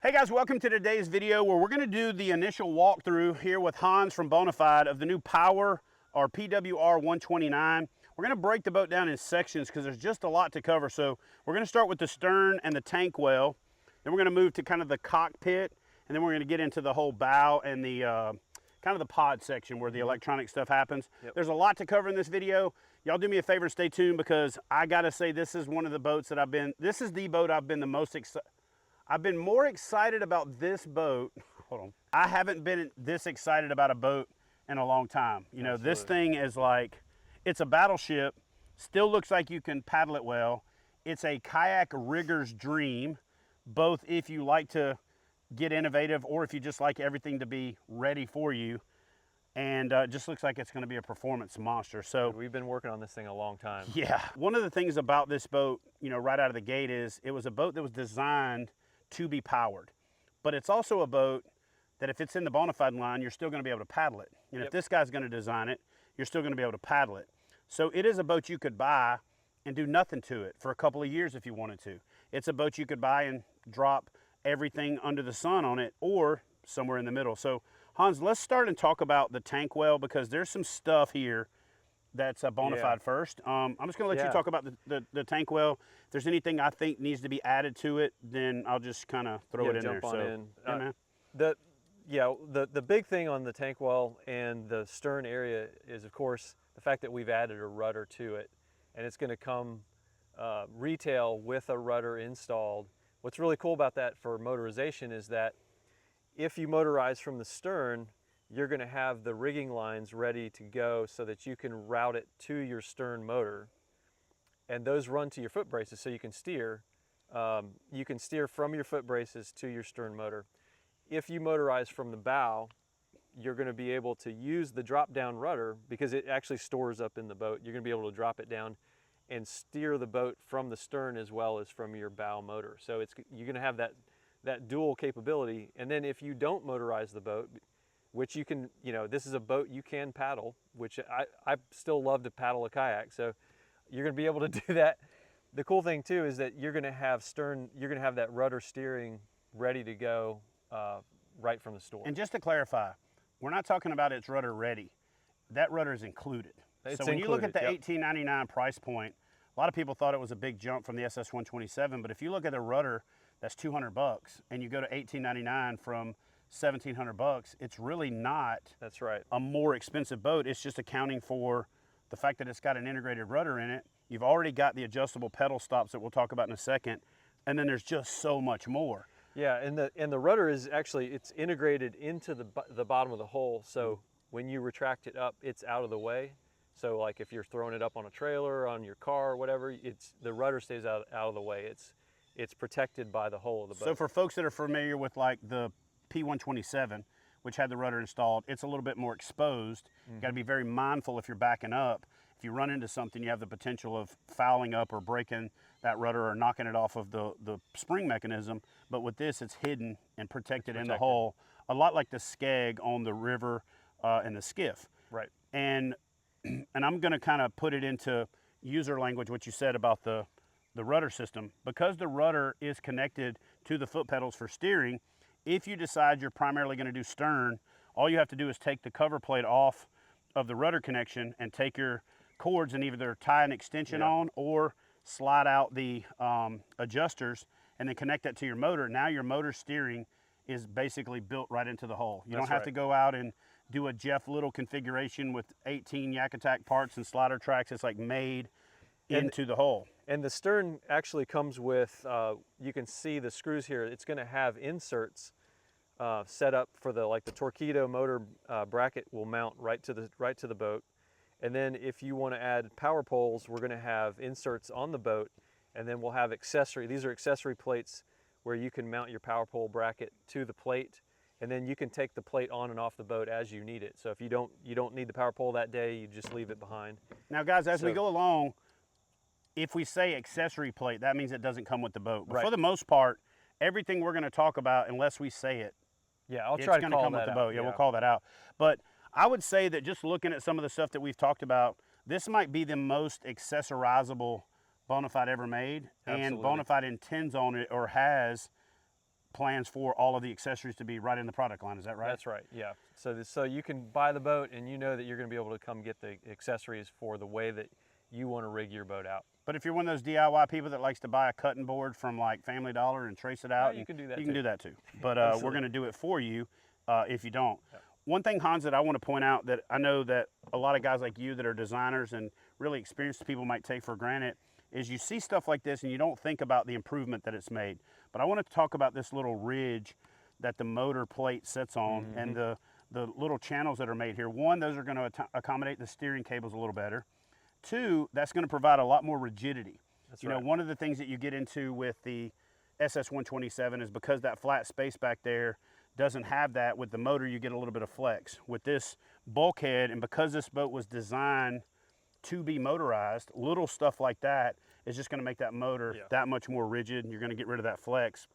Hey guys, welcome to today's video where we're going to do the initial walkthrough here with Hans from Bonafide of the new Power or PWR129. We're going to break the boat down in sections because there's just a lot to cover. So we're going to start with the stern and the tank well. Then we're going to move to kind of the cockpit, and then we're going to get into the whole bow and the kind of the pod section where the electronic stuff happens. Yep. There's a lot to cover in this video. Y'all do me a favor and stay tuned because I got to say this is one of the boats that this is the boat I've been the most excited. I've been more excited about this boat. Hold on. I haven't been this excited about a boat in a long time. You know, Absolutely. This thing is like, it's a battleship, still looks like you can paddle it well. It's a kayak rigger's dream, both if you like to get innovative or if you just like everything to be ready for you. And it just looks like it's going to be a performance monster. So we've been working on this thing a long time. Yeah. One of the things about this boat, you know, right out of the gate is it was a boat that was designed to be powered, but it's also a boat that if it's in the Bonafide line, you're still going to be able to paddle it. And if this guy's going to design it, you're still going to be able to paddle it. So it is a boat you could buy and do nothing to it for a couple of years if you wanted to. It's a boat you could buy and drop everything under the sun on it or somewhere in the middle. So Hans, let's start and talk about the tank well because there's some stuff here that's a Bonafide first. I'm just going to let you talk about the tank well. If there's anything I think needs to be added to it, then I'll just kind of throw it in there. Jump on in. Yeah, the big thing on the tank well and the stern area is, of course, the fact that we've added a rudder to it, and it's going to come retail with a rudder installed. What's really cool about that for motorization is that if you motorize from the stern, you're going to have the rigging lines ready to go so that you can route it to your stern motor, and those run to your foot braces so you can steer. You can steer from your foot braces to your stern motor. If you motorize from the bow, you're going to be able to use the drop down rudder because it actually stores up in the boat. You're going to be able to drop it down and steer the boat from the stern as well as from your bow motor. So you're going to have that dual capability. And then if you don't motorize the boat, which you can, you know, this is a boat you can paddle, which I still love to paddle a kayak. So you're going to be able to do that. The cool thing too is that you're going to have that rudder steering ready to go right from the store. And just to clarify, we're not talking about it's rudder ready. That rudder is included. So when you look at the $18.99 price point, a lot of people thought it was a big jump from the SS127, but if you look at a rudder that's $200 and you go to $18.99 from $1,700, it's really not a more expensive boat. It's just accounting for the fact that it's got an integrated rudder in it. You've already got the adjustable pedal stops that we'll talk about in a second, and then there's just so much more. Yeah, and the rudder is actually, it's integrated into the bottom of the hull, so when you retract it up, it's out of the way. So like if you're throwing it up on a trailer, on your car, or whatever, the rudder stays out of the way. It's protected by the hull of the boat. So for folks that are familiar with like the P127, which had the rudder installed, it's a little bit more exposed. You got to be very mindful if you're backing up. If you run into something, you have the potential of fouling up or breaking that rudder or knocking it off of the spring mechanism. But with this, it's hidden and protected in the hull, a lot like the skeg on the river and the skiff. Right. And I'm going to kind of put it into user language, what you said about the rudder system. Because the rudder is connected to the foot pedals for steering, if you decide you're primarily going to do stern, all you have to do is take the cover plate off of the rudder connection and take your cords and either tie an extension on or slide out the adjusters and then connect that to your motor. Now your motor steering is basically built right into the hull. You don't have to go out and do a Jeff Little configuration with 18 Yak Attack parts and slider tracks. It's like made into the hull. And the stern actually comes with, you can see the screws here. It's going to have inserts set up for the torpedo motor bracket will mount right to the boat. And then if you want to add power poles, we're going to have inserts on the boat, and then we'll have these are accessory plates where you can mount your power pole bracket to the plate, and then you can take the plate on and off the boat as you need it. So if you don't need the power pole that day, you just leave it behind. Now guys, as we go along, if we say accessory plate, that means it doesn't come with the boat. But for the most part, everything we're going to talk about, unless we say it, I'll try to call come that with the out. boat. Yeah, we'll call that out. But I would say that just looking at some of the stuff that we've talked about, this might be the most accessorizable Bonafide ever made. Absolutely. And Bonafide intends on it or has plans for all of the accessories to be right in the product line. Is that right? That's right, yeah. So you can buy the boat and you know that you're going to be able to come get the accessories for the way that you want to rig your boat out. But if you're one of those DIY people that likes to buy a cutting board from like Family Dollar and trace it out, you can do that. You can do that too. But we're going to do it for you if you don't. Yep. One thing, Hans, that I want to point out that I know that a lot of guys like you that are designers and really experienced people might take for granted is you see stuff like this and you don't think about the improvement that it's made. But I want to talk about this little ridge that the motor plate sits on and the little channels that are made here. One, those are going to accommodate the steering cables a little better. Two, that's going to provide a lot more rigidity. That's you right. know, one of the things that you get into with the SS127 is because that flat space back there doesn't have that, with the motor you get a little bit of flex. With this bulkhead, and because this boat was designed to be motorized, little stuff like that is just going to make that motor that much more rigid, and you're going to get rid of that flex.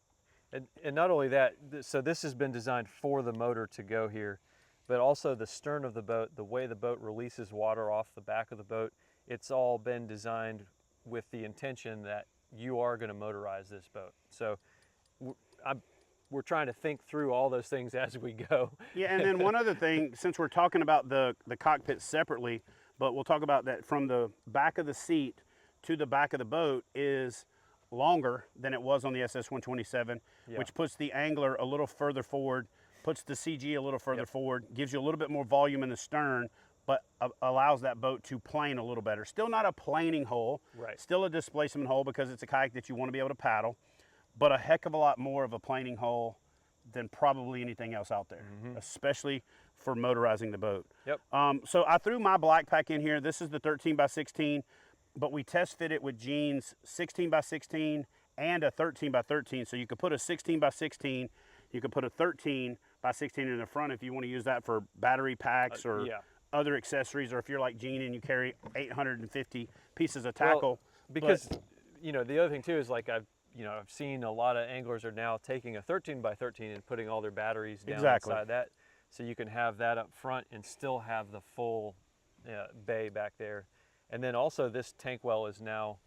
And not only that, so this has been designed for the motor to go here, but also the stern of the boat, the way the boat releases water off the back of the boat, it's all been designed with the intention that you are going to motorize this boat. So we're trying to think through all those things as we go. Yeah, and then one other thing, since we're talking about the cockpit separately, but we'll talk about that from the back of the seat to the back of the boat is longer than it was on the SS127, which puts the angler a little further forward, puts the CG a little further forward, gives you a little bit more volume in the stern, but allows that boat to plane a little better. Still not a planing hole, still a displacement hole because it's a kayak that you want to be able to paddle, but a heck of a lot more of a planing hole than probably anything else out there, especially for motorizing the boat. Yep. So I threw my black pack in here. This is the 13 by 16, but we test fit it with Gene's 16 by 16 and a 13 by 13. So you could put a 16 by 16, you could put a 13 by 16 in the front if you want to use that for battery packs or other accessories, or if you're like Gene and you carry 850 pieces of tackle. Well, because you know, the other thing too is like I've seen a lot of anglers are now taking a 13 by 13 and putting all their batteries down inside that, so you can have that up front and still have the full bay back there. And then also this tank well is now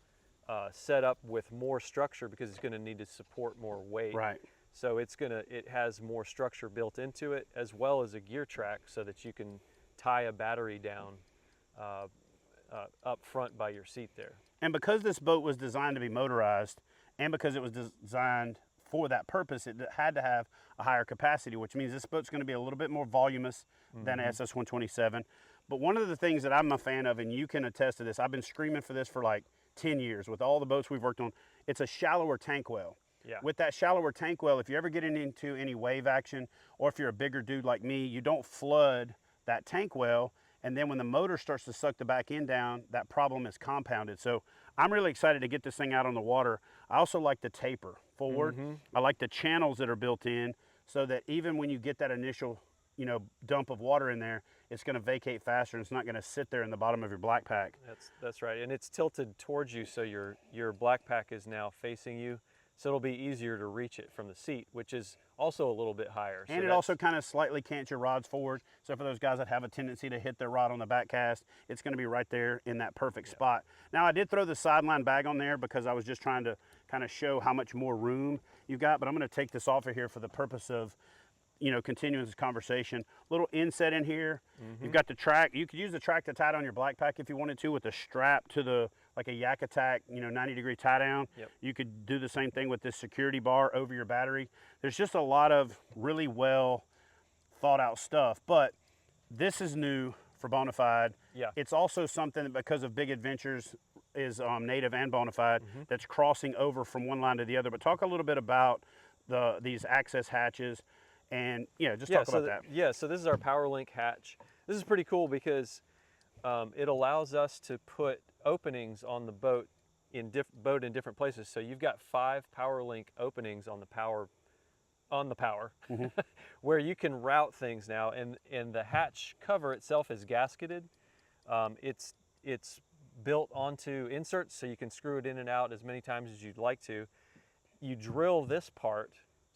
set up with more structure because it's going to need to support more weight. Right. So it has more structure built into it, as well as a gear track, so that you can tie a battery down up front by your seat there. And because this boat was designed to be motorized, and because it was designed for that purpose, it had to have a higher capacity, which means this boat's going to be a little bit more voluminous than SS127. But one of the things that I'm a fan of, and you can attest to this, I've been screaming for this for like 10 years with all the boats we've worked on, it's a shallower tank well. Yeah. With that shallower tank well, if you're ever getting into any wave action, or if you're a bigger dude like me, you don't flood that tank well, and then when the motor starts to suck the back end down, that problem is compounded. So I'm really excited to get this thing out on the water. I also like the taper forward. I like the channels that are built in, so that even when you get that initial dump of water in there, it's going to vacate faster and it's not going to sit there in the bottom of your black pack. That's right, and it's tilted towards you, so your black pack is now facing you, so it'll be easier to reach it from the seat, which is also a little bit higher. And it also kind of slightly cants your rods forward, so for those guys that have a tendency to hit their rod on the back cast, it's going to be right there in that perfect spot. Now I did throw the sideline bag on there because I was just trying to kind of show how much more room you've got, but I'm going to take this off of here for the purpose of continuing this conversation. Little inset in here. You've got the track. You could use the track to tie down your black pack if you wanted to, with a strap to the, like a Yak Attack, 90-degree tie down. You could do the same thing with this security bar over your battery. There's just a lot of really well thought out stuff, but this is new for Bonafide. It's also something that, because of Big Adventures, is native and Bonafide, that's crossing over from one line to the other. But talk a little bit about these access hatches. And just talk about that. So this is our PowerLink hatch. This is pretty cool because it allows us to put openings on the boat in different places. So you've got 5 PowerLink openings on the power, where you can route things now. And the hatch cover itself is gasketed. It's built onto inserts, so you can screw it in and out as many times as you'd like to. You drill this part,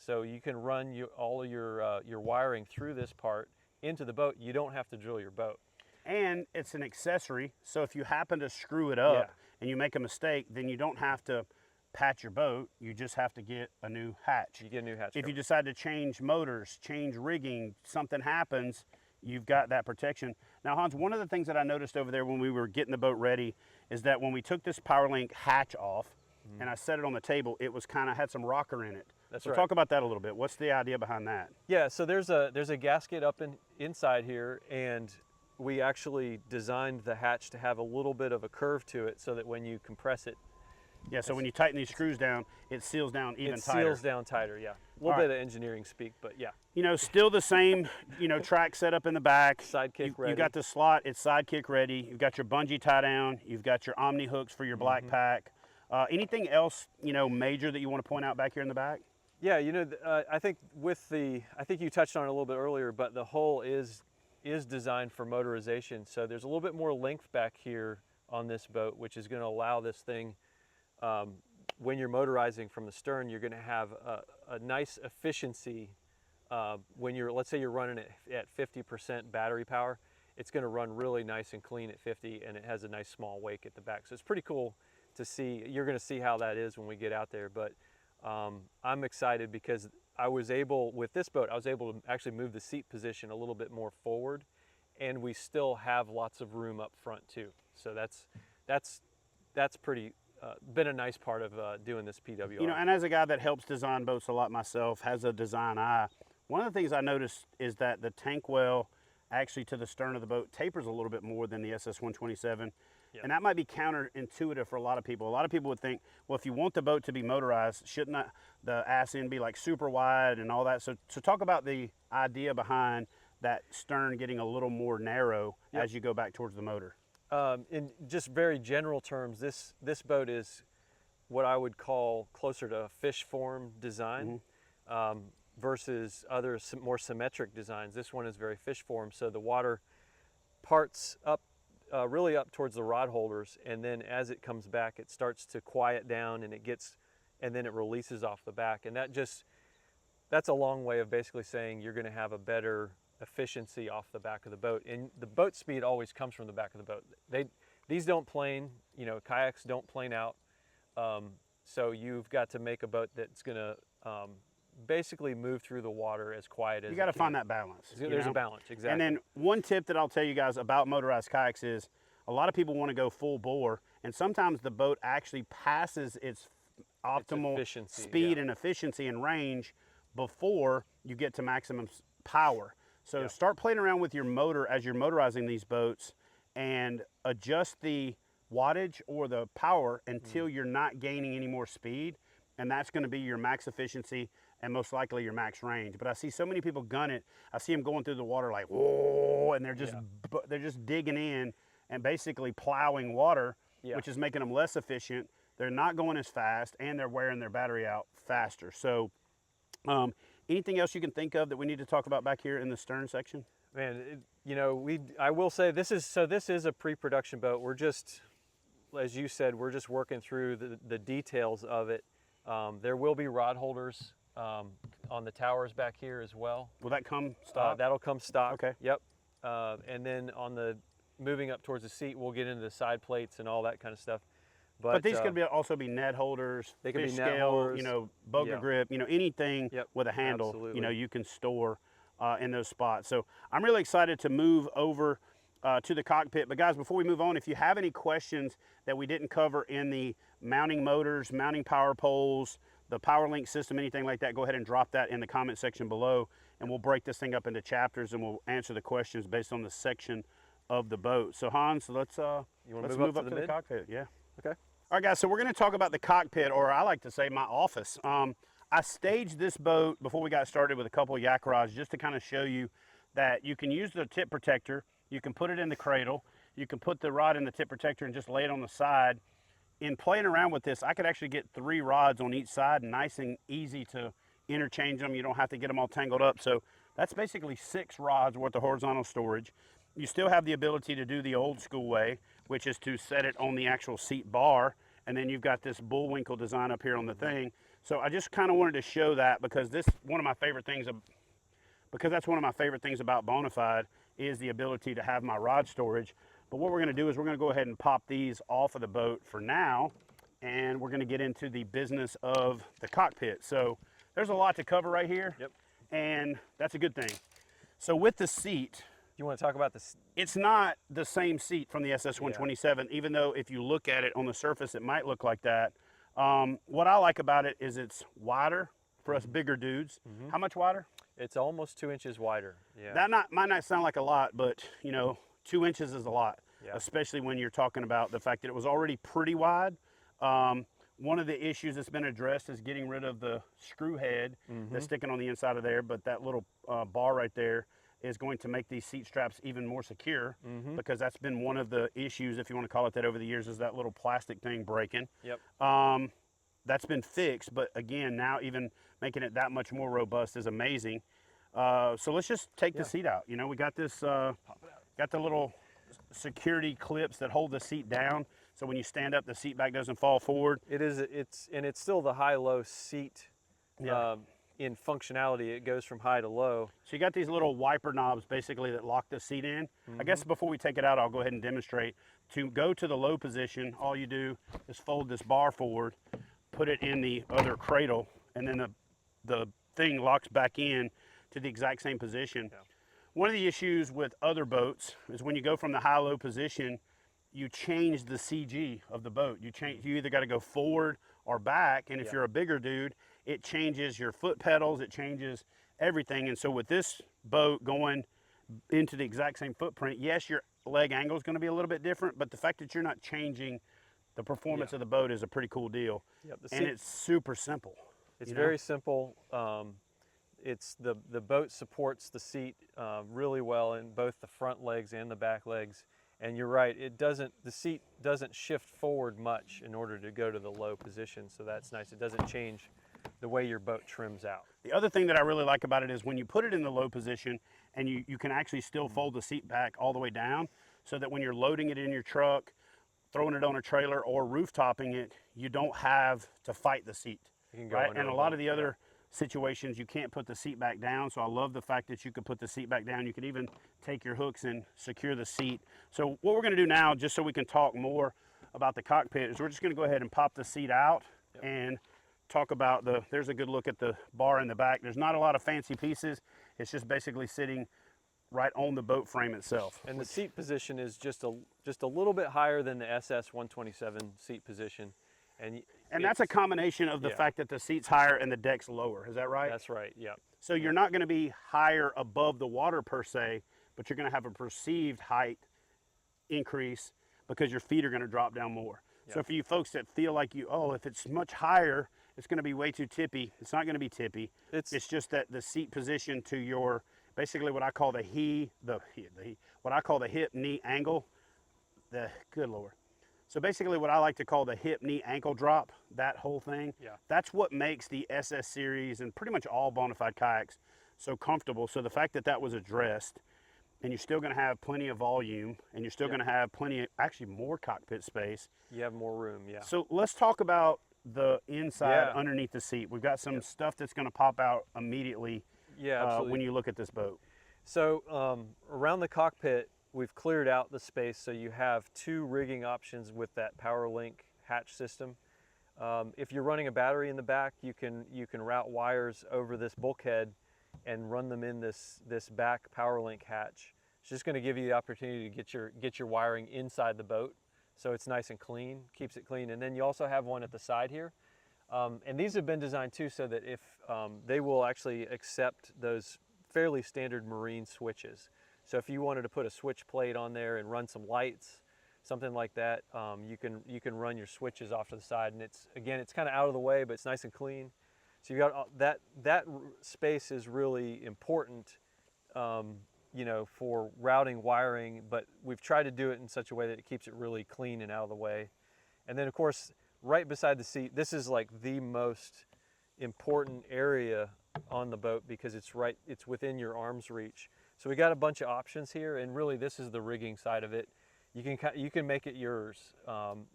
so you can run all of your wiring through this part into the boat. You don't have to drill your boat. And it's an accessory, so if you happen to screw it up and you make a mistake, then you don't have to patch your boat, you just have to get a new hatch. You get a new hatch If cover. you decide to change motors, change rigging, something happens, you've got that protection. Now, Hans, one of the things that I noticed over there when we were getting the boat ready is that when we took this PowerLink hatch off and I set it on the table, it was kind of had some rocker in it. That's so right. Talk about that a little bit. What's the idea behind that? Yeah, so there's a gasket up inside here, and we actually designed the hatch to have a little bit of a curve to it so that when you compress it, Yeah, so when you tighten these screws down, it seals down even tighter. It seals down tighter, yeah. A little bit of engineering speak, but yeah. You know, still the same, you know, track setup in the back. Sidekick ready. You've got the slot, it's sidekick ready. You've got your bungee tie down. You've got your Omni hooks for your black pack. Anything else, you know, major that you want to point out back here in the back? Yeah, you know, I think I think you touched on it a little bit earlier, but the hull is designed for motorization. So there's a little bit more length back here on this boat, which is going to allow this thing, when you're motorizing from the stern, you're going to have a nice efficiency. When let's say you're running it at 50% battery power, it's going to run really nice and clean at 50, and it has a nice small wake at the back. So it's pretty cool to see. You're going to see how that is when we get out there, but I'm excited because with this boat, I was able to actually move the seat position a little bit more forward, and we still have lots of room up front too. So that's pretty, been a nice part of doing this PWR. You know, and as a guy that helps design boats a lot myself, has a design eye, one of the things I noticed is that the tank well actually to the stern of the boat tapers a little bit more than the SS127. Yep. And that might be counterintuitive for a lot of people. A lot of people would think, well, if you want the boat to be motorized, shouldn't the ass end be like super wide and all that? So talk about the idea behind that stern getting a little more narrow as you go back towards the motor. In just very general terms, this boat is what I would call closer to a fish form design versus other more symmetric designs. This one is very fish form, so the water parts up really up towards the rod holders, and then as it comes back, it starts to quiet down, and then it releases off the back, and that's a long way of basically saying you're going to have a better efficiency off the back of the boat. And the boat speed always comes from the back of the boat. These don't plane, you know, kayaks don't plane out. So you've got to make a boat that's going to basically move through the water as quiet as you got to find that balance. There's a balance, exactly. And then one tip that I'll tell you guys about motorized kayaks is a lot of people want to go full bore, and sometimes the boat actually passes its optimal speed and efficiency and range before you get to maximum power. So start playing around with your motor as you're motorizing these boats and adjust the wattage or the power until you're not gaining any more speed, and that's going to be your max efficiency and most likely your max range. But I see so many people gun it. I see them going through the water like, whoa, and they're just digging in and basically plowing water, which is making them less efficient. They're not going as fast, and they're wearing their battery out faster. So anything else you can think of that we need to talk about back here in the stern section? Man, you know, I will say this is a pre-production boat. We're just, as you said, we're just working through the details of it. There will be rod holders on the towers back here as well. Will that come stock? That'll come stock. Okay. Yep. And then on the moving up towards the seat, we'll get into the side plates and all that kind of stuff. But these could also be net holders, they could fish be net scale, holders, you know, boga grip, you know, anything with a handle, absolutely. you know, you can store in those spots. So I'm really excited to move over to the cockpit. But guys, before we move on, if you have any questions that we didn't cover in the mounting motors, mounting power poles, the PowerLink system, anything like that, go ahead and drop that in the comment section below, and we'll break this thing up into chapters and we'll answer the questions based on the section of the boat. So Hans, let's move up to the cockpit. Yeah. Okay. All right, guys, so we're going to talk about the cockpit, or I like to say my office. I staged this boat before we got started with a couple of yak rods just to kind of show you that you can use the tip protector, you can put it in the cradle, you can put the rod in the tip protector and just lay it on the side. In playing around with this, I could actually get 3 rods on each side, nice and easy to interchange them. You don't have to get them all tangled up. So that's basically 6 rods worth of horizontal storage. You still have the ability to do the old school way, which is to set it on the actual seat bar, and then you've got this bullwinkle design up here on the thing. So I just kind of wanted to show that because that's one of my favorite things about Bonafide is the ability to have my rod storage. But what we're going to do is we're going to go ahead and pop these off of the boat for now, and we're going to get into the business of the cockpit. So there's a lot to cover right here. Yep. And that's a good thing. So with the seat, You want to talk about this? it's not the same seat from the SS127, even though if you look at it on the surface, it might look like that. What I like about it is it's wider for us bigger dudes. How much wider? It's almost 2 inches wider. Yeah. That might not sound like a lot, but you know, 2 inches is a lot, Yeah. especially when you're talking about the fact that it was already pretty wide. One of the issues that's been addressed is getting rid of the screw head that's sticking on the inside of there, but that little bar right there is going to make these seat straps even more secure, because that's been one of the issues, if you want to call it that, over the years, is that little plastic thing breaking. Yep. That's been fixed, but again, now even making it that much more robust is amazing. So let's just take the seat out. You know, we got this, got the little security clips that hold the seat down, so when you stand up, the seat back doesn't fall forward. It's still the high-low seat. Yeah. In functionality, it goes from high to low. So you got these little wiper knobs basically that lock the seat in. I guess before we take it out, I'll go ahead and demonstrate. To go to the low position, all you do is fold this bar forward, put it in the other cradle, and then the thing locks back in to the exact same position. Yeah. One of the issues with other boats is when you go from the high-low position, you change the CG of the boat. You either got to go forward or back, and if you're a bigger dude, it changes your foot pedals, it changes everything. And so with this boat going into the exact same footprint, yes, your leg angle is going to be a little bit different, but the fact that you're not changing the performance of the boat is a pretty cool deal. Yep, And it's super simple. It's very simple. It's the boat supports the seat really well in both the front legs and the back legs. And you're right, the seat doesn't shift forward much in order to go to the low position, so that's nice. It doesn't change the way your boat trims out. The other thing that I really like about it is when you put it in the low position, and you can actually still fold the seat back all the way down, so that when you're loading it in your truck, throwing it on a trailer, or roof-topping it, you don't have to fight the seat. You can go right? under And a a lot bump, of the other situations, you can't put the seat back down, so I love the fact that you could put the seat back down. You could even take your hooks and secure the seat. So what we're going to do now, just so we can talk more about the cockpit, is we're just going to go ahead and pop the seat out and talk about there's a good look at the bar in the back. There's not a lot of fancy pieces. It's just basically sitting right on the boat frame itself. And the seat position is just a little bit higher than the SS127 seat position. And that's a combination of the fact that the seat's higher and the deck's lower. Is that right? That's right, yeah. So you're not going to be higher above the water per se, but you're going to have a perceived height increase because your feet are going to drop down more. Yeah. So for you folks that feel like if it's much higher, it's going to be way too tippy. It's not going to be tippy. It's just that the seat position to your, basically what I call the what I call the hip knee angle, good Lord. So basically what I like to call the hip knee ankle drop, that whole thing, that's what makes the SS series and pretty much all Bonafide kayaks so comfortable. So the fact that that was addressed, and you're still going to have plenty of volume, and you're still going to have actually more cockpit space. You have more room, yeah. So let's talk about the inside underneath the seat. We've got some stuff that's going to pop out immediately when you look at this boat. So around the cockpit, we've cleared out the space, so you have two rigging options with that PowerLink hatch system. If you're running a battery in the back, you can route wires over this bulkhead and run them in this back PowerLink hatch. It's just going to give you the opportunity to get your wiring inside the boat, so it's nice and clean, keeps it clean. And then you also have one at the side here, and these have been designed too so that if they will actually accept those fairly standard marine switches. So if you wanted to put a switch plate on there and run some lights, something like that, you can run your switches off to the side, and it's kind of out of the way, but it's nice and clean. So you got that space is really important, you know, for routing wiring, but we've tried to do it in such a way that it keeps it really clean and out of the way. And then of course, right beside the seat, this is like the most important area on the boat because it's within your arm's reach. So we got a bunch of options here, and really this is the rigging side of it. You can make it yours,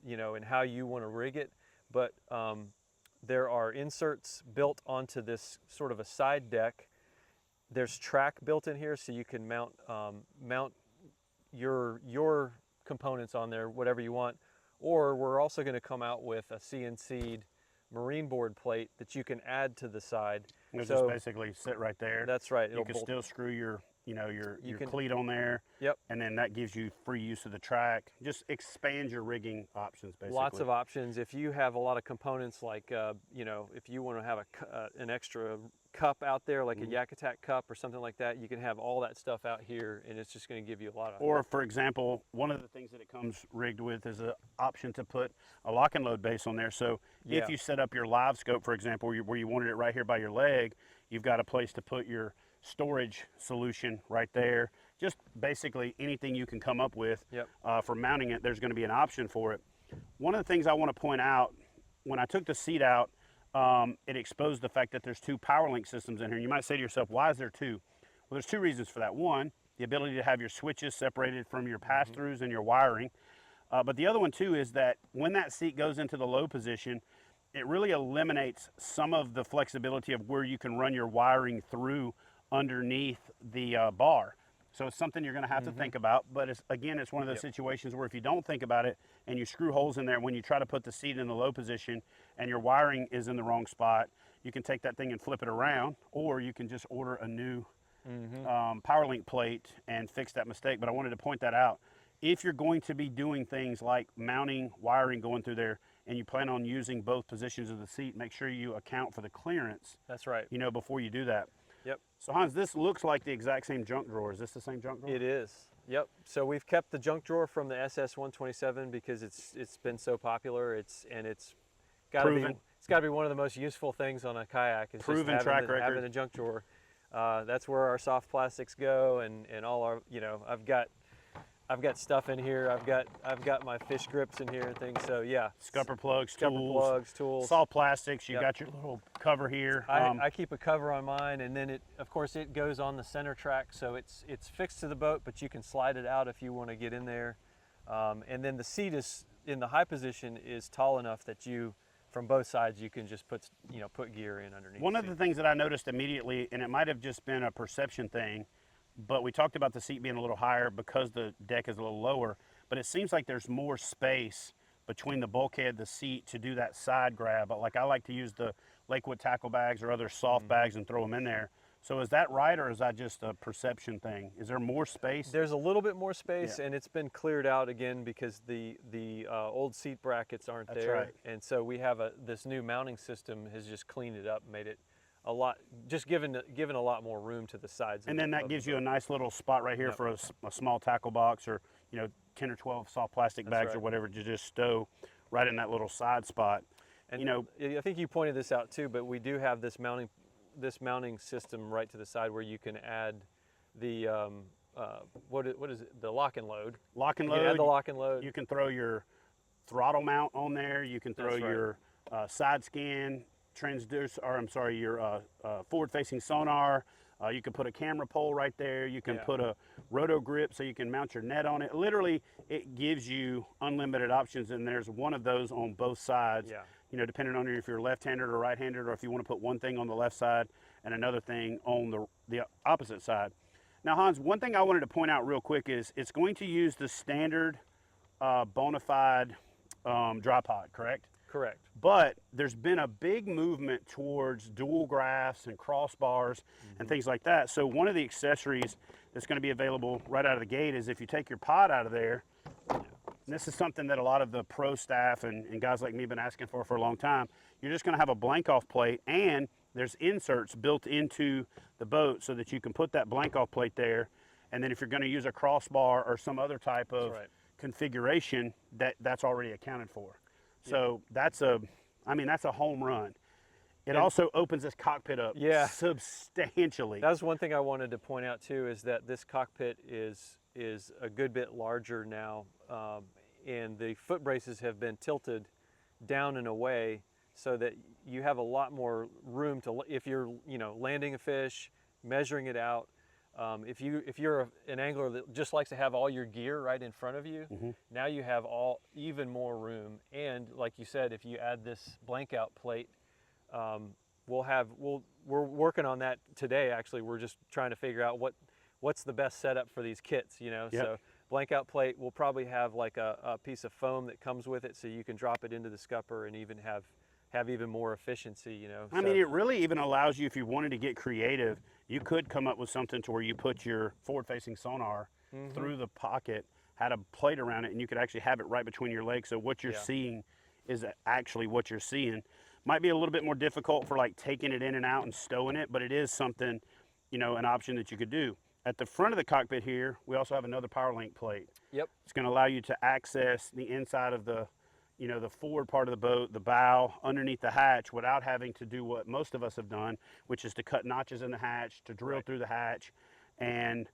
you know, and how you want to rig it, but there are inserts built onto this sort of a side deck. There's track built in here, so you can mount your components on there, whatever you want, or we're also going to come out with a CNC'd marine board plate that you can add to the side. It'll So just basically sit right there. that's right. You can still screw your, your You can- cleat on there. Yep. And then that gives you free use of the track. Just expand your rigging options, basically. Lots of options. If you have a lot of components, like if you want to have an extra cup out there, like a Yak Attack cup or something like that, you can have all that stuff out here, and it's just going to give you a lot of. Or, for example, one of the things that it comes rigged with is an option to put a lock and load base on there. So if you set up your live scope, for example, where you wanted it right here by your leg, you've got a place to put your storage solution right there. Just basically anything you can come up with for mounting it, there's going to be an option for it. One of the things I want to point out, when I took the seat out, it exposed the fact that there's two power link systems in here. And you might say to yourself, why is there two? Well, there's two reasons for that. One, the ability to have your switches separated from your pass-throughs and your wiring. But the other one too is that when that seat goes into the low position, it really eliminates some of the flexibility of where you can run your wiring through underneath the bar. So it's something you're going to have to think about, but it's one of those situations where if you don't think about it and you screw holes in there when you try to put the seat in the low position and your wiring is in the wrong spot, you can take that thing and flip it around, or you can just order a new power link plate and fix that mistake. But I wanted to point that out. If you're going to be doing things like mounting wiring going through there and you plan on using both positions of the seat, make sure you account for the clearance. That's right. Before you do that. Yep. So Hans, this looks like the exact same junk drawer. Is this the same junk drawer? It is. Yep. So we've kept the junk drawer from the SS127 because it's been so popular. It's got to be one of the most useful things on a kayak. It's Proven just track record. having a junk drawer. That's where our soft plastics go, and all our I've got stuff in here. I've got my fish grips in here and things. So yeah. Scupper plugs, tools. Soft plastics. You got your little cover here. I keep a cover on mine, and then of course it goes on the center track, so it's fixed to the boat, but you can slide it out if you want to get in there. And then the seat is in the high position is tall enough that from both sides you can just put gear in underneath. One of the things that I noticed immediately, and it might have just been a perception thing, but we talked about the seat being a little higher because the deck is a little lower, but it seems like there's more space between the bulkhead, the seat, to do that side grab. Like I like to use the Lakewood tackle bags or other soft bags and throw them in there. So is that right, or is that just a perception thing? Is there more space? There's a little bit more space, and it's been cleared out again because the old seat brackets aren't there. Right. And so we have this new mounting system has just cleaned it up, made it a lot, just given a lot more room to the sides. And then that gives you a nice little spot right here for a small tackle box, or 10 or 12 soft plastic bags or whatever to just stow right in that little side spot. And I think you pointed this out too, but we do have this mounting system right to the side where you can add the what is it? The lock and load. Lock and load. You can add the lock and load. You can throw your throttle mount on there. You can throw your side scan transducer, or I'm sorry, your forward-facing sonar. You can put a camera pole right there. You can put a roto grip so you can mount your net on it. Literally, it gives you unlimited options, and there's one of those on both sides. Yeah. Depending on if you're left-handed or right-handed, or if you want to put one thing on the left side and another thing on the opposite side. Now, Hans, one thing I wanted to point out real quick is it's going to use the standard Bonafide dry pod, correct? Correct. But there's been a big movement towards dual graphs and crossbars and things like that. So one of the accessories that's going to be available right out of the gate is if you take your pod out of there, and this is something that a lot of the pro staff and guys like me have been asking for a long time, you're just going to have a blank off plate, and there's inserts built into the boat so that you can put that blank off plate there. And then if you're going to use a crossbar or some other type of configuration, that's already accounted for. So that's a home run. It also opens this cockpit up substantially. That's one thing I wanted to point out too, is that this cockpit is a good bit larger now, and the foot braces have been tilted down and away so that you have a lot more room to, if you're landing a fish, measuring it out. If you're an angler that just likes to have all your gear right in front of you, now you have even more room. And like you said, if you add this blank out plate, we're working on that today. Actually, we're just trying to figure out what's the best setup for these kits. So Blank out plate will probably have like a piece of foam that comes with it, so you can drop it into the scupper and even have even more efficiency, you know. I mean, it really even allows you, if you wanted to get creative, you could come up with something to where you put your forward-facing sonar through the pocket, had a plate around it, and you could actually have it right between your legs. So what you're seeing is actually what you're seeing. Might be a little bit more difficult for like taking it in and out and stowing it, but it is something, you know, an option that you could do. At the front of the cockpit here, we also have another power link plate. Yep. It's going to allow you to access the inside of the, you know, the forward part of the boat, the bow, underneath the hatch, without having to do what most of us have done, which is to cut notches in the hatch, to drill through the hatch. And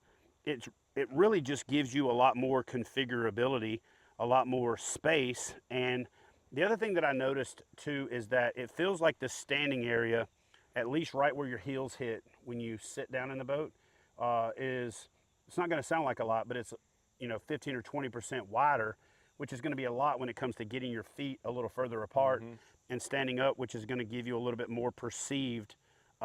it really just gives you a lot more configurability, a lot more space. And the other thing that I noticed too is that it feels like the standing area, at least right where your heels hit when you sit down in the boat, it's not going to sound like a lot, but it's, you know, 15 or 20% wider, which is going to be a lot when it comes to getting your feet a little further apart and standing up, which is going to give you a little bit more perceived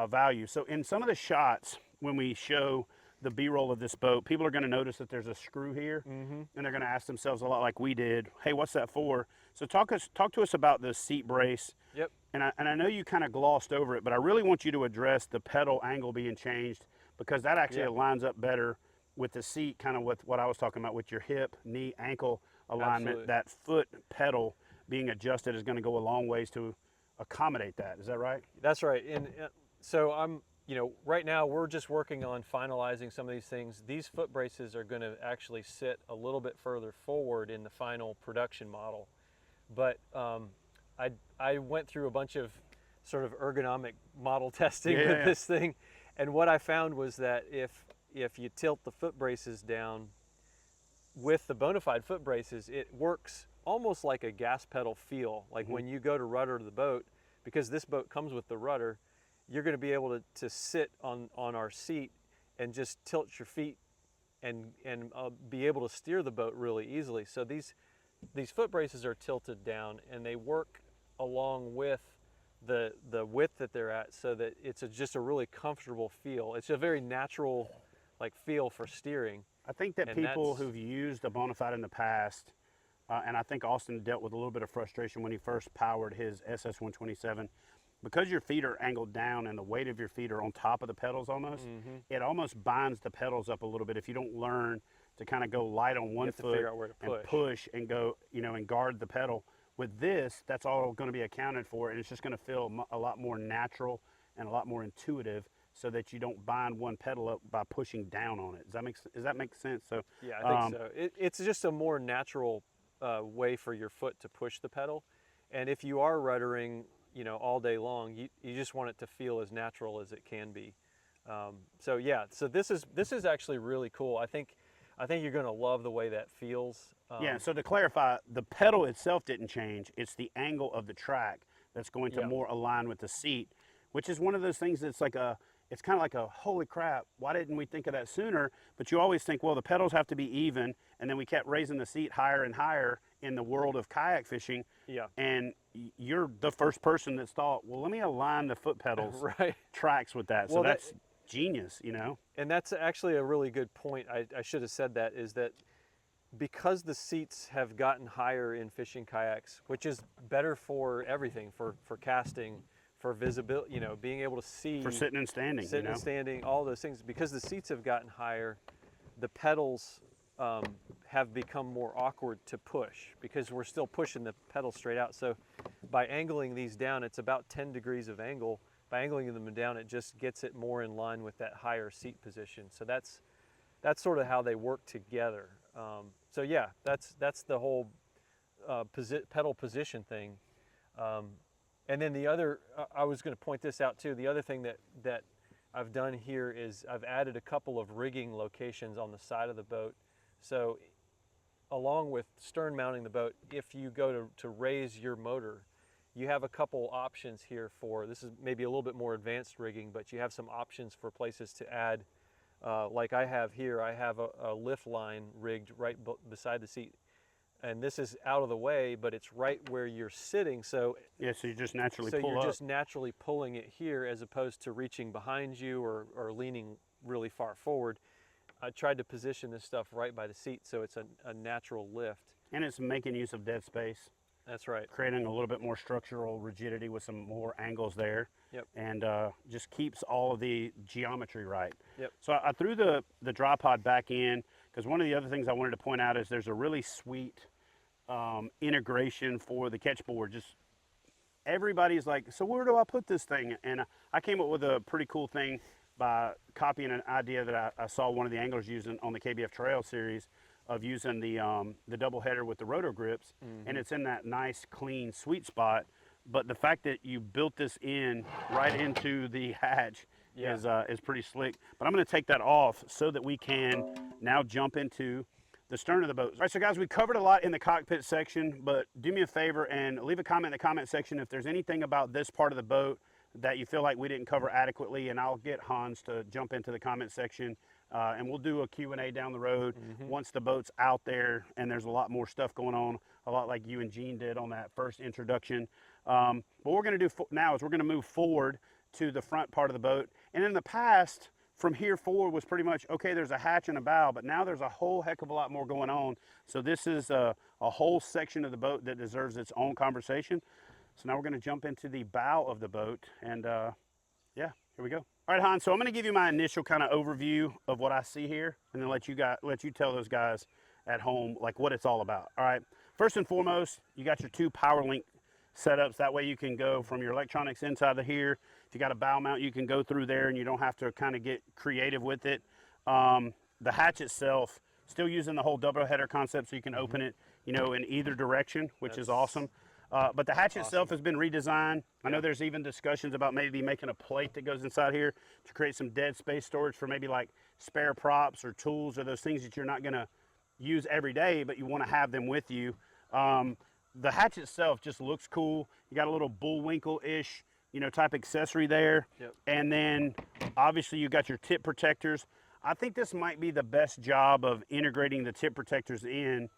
value. So in some of the shots, when we show the B-roll of this boat, people are going to notice that there's a screw here, and they're going to ask themselves a lot like we did, hey, what's that for? So talk to us about the seat brace. Yep. And I know you kind of glossed over it, but I really want you to address the pedal angle being changed, because that actually lines up better with the seat, kind of with what I was talking about with your hip, knee, ankle alignment. Absolutely. That foot pedal being adjusted is going to go a long ways to accommodate that. Is that right? That's right. And so I'm, you know, right now we're just working on finalizing some of these things. These foot braces are going to actually sit a little bit further forward in the final production model. But I went through a bunch of sort of ergonomic model testing with this thing. And what I found was that if you tilt the foot braces down with the Bonafide foot braces, it works almost like a gas pedal feel. Like when you go to rudder the boat, because this boat comes with the rudder, you're going to be able to sit on our seat and just tilt your feet and be able to steer the boat really easily. So these foot braces are tilted down, and they work along with the width that they're at, so that it's just a really comfortable feel. It's a very natural like feel for steering. I think that people who've used a Bonafide in the past, and I think Austin dealt with a little bit of frustration when he first powered his SS127, because your feet are angled down and the weight of your feet are on top of the pedals almost, it almost binds the pedals up a little bit if you don't learn to kind of go light on one foot and push and go, you know, and guard the pedal. With this, that's all going to be accounted for, and it's just going to feel a lot more natural and a lot more intuitive, so that you don't bind one pedal up by pushing down on it. Does that make sense? So yeah, I think so. It's just a more natural way for your foot to push the pedal, and if you are ruddering, you know, all day long, you just want it to feel as natural as it can be. So yeah, so this is actually really cool. I think you're going to love the way that feels. Yeah, so to clarify, the pedal itself didn't change. It's the angle of the track that's going to more align with the seat, which is one of those things that's like it's kind of like a, holy crap, why didn't we think of that sooner? But you always think, well, the pedals have to be even, and then we kept raising the seat higher and higher in the world of kayak fishing. Yeah. And you're the first person that's thought, well, let me align the foot pedals tracks with that. So that's genius, you know? And that's actually a really good point. I should have said that, is that because the seats have gotten higher in fishing kayaks, which is better for everything, for casting, for visibility, you know, being able to see. For sitting and standing. Sitting and standing, all those things. Because the seats have gotten higher, the pedals have become more awkward to push, because we're still pushing the pedal straight out. So by angling these down, it's about 10 degrees of angle. By angling them down, it just gets it more in line with that higher seat position. So that's sort of how they work together. So yeah, that's the whole pedal position thing. And then the other, I was going to point this out too, the other thing that I've done here is I've added a couple of rigging locations on the side of the boat. So along with stern mounting the boat, if you go to raise your motor, you have a couple options here for, this is maybe a little bit more advanced rigging, but you have some options for places to add. Like I have here, I have a lift line rigged right beside the seat. And this is out of the way, but it's right where you're sitting. So yeah, so you just naturally pull up. So you're just naturally pulling it here, as opposed to reaching behind you or leaning really far forward. I tried to position this stuff right by the seat so it's a natural lift. And it's making use of dead space. That's right. Creating a little bit more structural rigidity with some more angles there. Yep. And just keeps all of the geometry right. Yep. So I threw the dry pod back in because one of the other things I wanted to point out is there's a really sweet integration for the catch board. Just everybody's like, so where do I put this thing? And I came up with a pretty cool thing by copying an idea that I saw one of the anglers using on the KBF Trail series of using the double header with the rotor grips, and it's in that nice, clean, sweet spot. But the fact that you built this in right into the hatch is pretty slick. But I'm going to take that off so that we can now jump into the stern of the boat. All right, so guys, we covered a lot in the cockpit section, but do me a favor and leave a comment in the comment section if there's anything about this part of the boat that you feel like we didn't cover adequately, and I'll get Hans to jump into the comment section and we'll do a Q&A down the road once the boat's out there and there's a lot more stuff going on, a lot like you and Gene did on that first introduction. But what we're going to do now is we're going to move forward to the front part of the boat. And in the past, from here forward was pretty much, okay, there's a hatch and a bow, but now there's a whole heck of a lot more going on. So this is a whole section of the boat that deserves its own conversation. So now we're going to jump into the bow of the boat, and yeah, here we go. All right, Hans, so I'm going to give you my initial kind of overview of what I see here, and then let you tell those guys at home like what it's all about. All right, first and foremost, you got your two power link setups. That way you can go from your electronics inside of here. If you got a bow mount, you can go through there and you don't have to kind of get creative with it. The hatch itself, still using the whole double header concept, so you can open it, you know, in either direction, which is awesome. But the hatch itself has been redesigned. I know there's even discussions about maybe making a plate that goes inside here to create some dead space storage for maybe like spare props or tools or those things that you're not going to use every day, but you want to have them with you. The hatch itself just looks cool. You got a little Bullwinkle-ish, you know, type accessory there. Yep. And then obviously you got your tip protectors. I think this might be the best job of integrating the tip protectors in,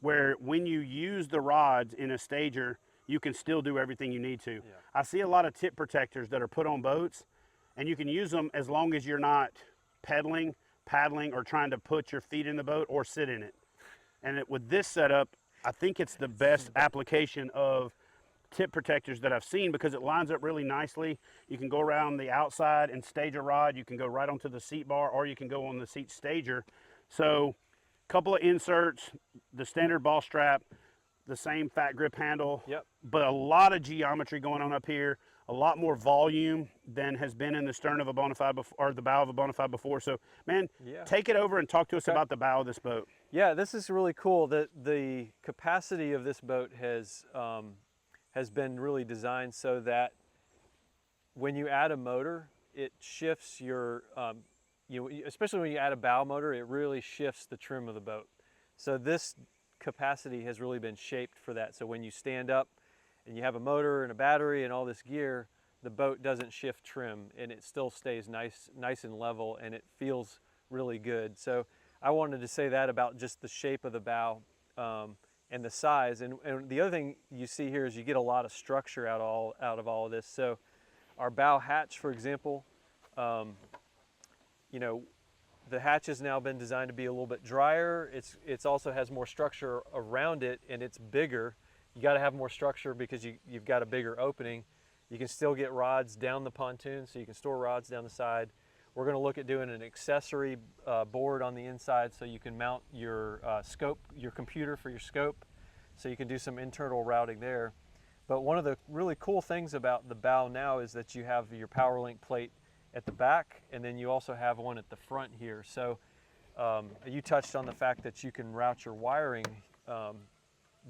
where when you use the rods in a stager, you can still do everything you need to. Yeah. I see a lot of tip protectors that are put on boats, and you can use them as long as you're not pedaling, paddling, or trying to put your feet in the boat or sit in it. And with this setup, I think it's the best application of tip protectors that I've seen because it lines up really nicely. You can go around the outside and stage a rod. You can go right onto the seat bar, or you can go on the seat stager. So couple of inserts, the standard ball strap, the same fat grip handle, but a lot of geometry going on up here, a lot more volume than has been in the stern of a Bonafide before, or the bow of a Bonafide before. So, man, take it over and talk to us about the bow of this boat. Yeah, this is really cool. The capacity of this boat has been really designed so that when you add a motor, it shifts your especially when you add a bow motor, it really shifts the trim of the boat. So this capacity has really been shaped for that. So when you stand up and you have a motor and a battery and all this gear, the boat doesn't shift trim and it still stays nice and level, and it feels really good. So I wanted to say that about just the shape of the bow and the size. And the other thing you see here is you get a lot of structure out of all of this. So our bow hatch, for example, you know, the hatch has now been designed to be a little bit drier. It's also has more structure around it, and it's bigger. You got to have more structure because you've got a bigger opening. You can still get rods down the pontoon, so you can store rods down the side. We're going to look at doing an accessory board on the inside so you can mount your scope, your computer for your scope, so you can do some internal routing there. But one of the really cool things about the bow now is that you have your power link plate at the back, and then you also have one at the front here. So you touched on the fact that you can route your wiring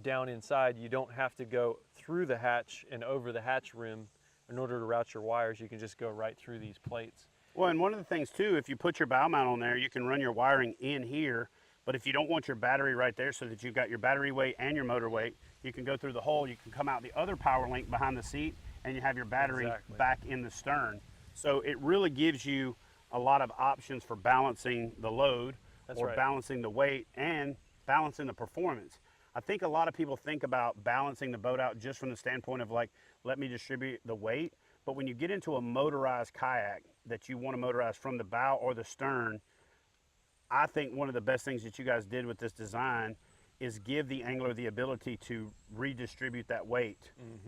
down inside. You don't have to go through the hatch and over the hatch rim in order to route your wires. You can just go right through these plates. Well, and one of the things too, if you put your bow mount on there, you can run your wiring in here, but if you don't want your battery right there so that you've got your battery weight and your motor weight, you can go through the hole, you can come out the other power link behind the seat, and you have your battery back in the stern. So it really gives you a lot of options for balancing the load balancing the weight and balancing the performance. I think a lot of people think about balancing the boat out just from the standpoint of like, let me distribute the weight. But when you get into a motorized kayak that you want to motorize from the bow or the stern, I think one of the best things that you guys did with this design is give the angler the ability to redistribute that weight.